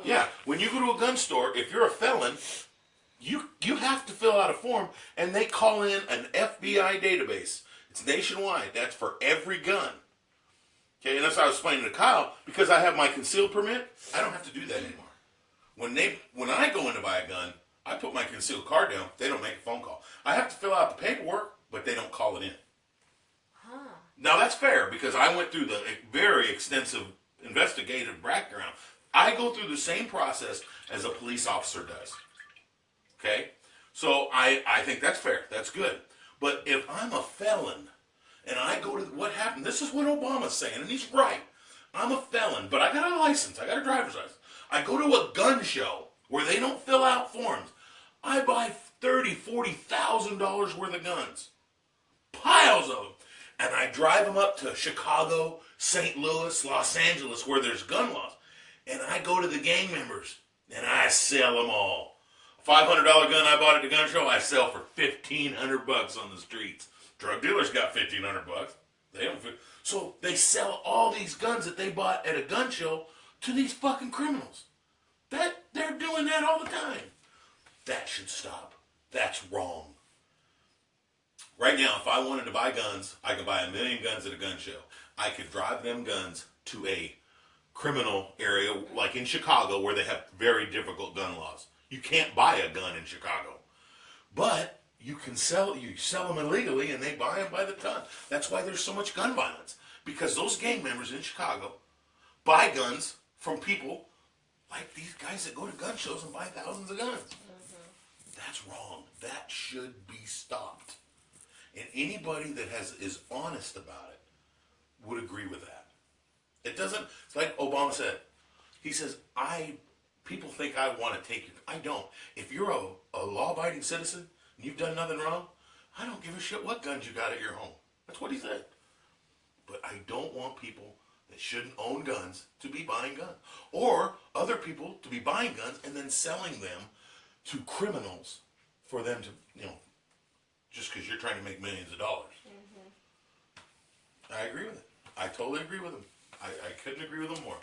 Yeah, when you go to a gun store, if you're a felon, you have to fill out a form, and they call in an FBI database. It's nationwide. That's for every gun. Okay, and that's what I was explaining to Kyle. Because I have my concealed permit, I don't have to do that anymore. When I go in to buy a gun, I put my concealed card down. They don't make a phone call. I have to fill out the paperwork, but they don't call it in. Huh. Now that's fair because I went through the very extensive investigative background. I go through the same process as a police officer does. Okay? So I think that's fair. That's good. But if I'm a felon and I go to what happened, this is what Obama's saying, and he's right. I'm a felon, but I got a license. I got a driver's license. I go to a gun show where they don't fill out forms. I buy $30,000, $40,000 worth of guns. Piles of them. And I drive them up to Chicago, St. Louis, Los Angeles, where there's gun laws. And I go to the gang members, and I sell them all. A $500 gun I bought at the gun show, I sell for $1,500 on the streets. Drug dealers got $1,500. They don't. So they sell all these guns that they bought at a gun show to these fucking criminals. They're doing that all the time. That should stop. That's wrong. Right now, if I wanted to buy guns, I could buy 1 million guns at a gun show. I could drive them guns to a criminal area, like in Chicago, where they have very difficult gun laws. You can't buy a gun in Chicago. But you sell them illegally, and they buy them by the ton. That's why there's so much gun violence. Because those gang members in Chicago buy guns from people like these guys that go to gun shows and buy thousands of guns. Mm-hmm. That's wrong. That should be stopped. And anybody that is honest about it would agree with that. It doesn't, it's like Obama said. He says, people think I want to take you. I don't. If you're a law-abiding citizen and you've done nothing wrong, I don't give a shit what guns you got at your home. That's what he said. But I don't want people that shouldn't own guns to be buying guns. Or other people to be buying guns and then selling them to criminals for them to, just because you're trying to make millions of dollars. Mm-hmm. I agree with it. I totally agree with him. I couldn't agree with him more.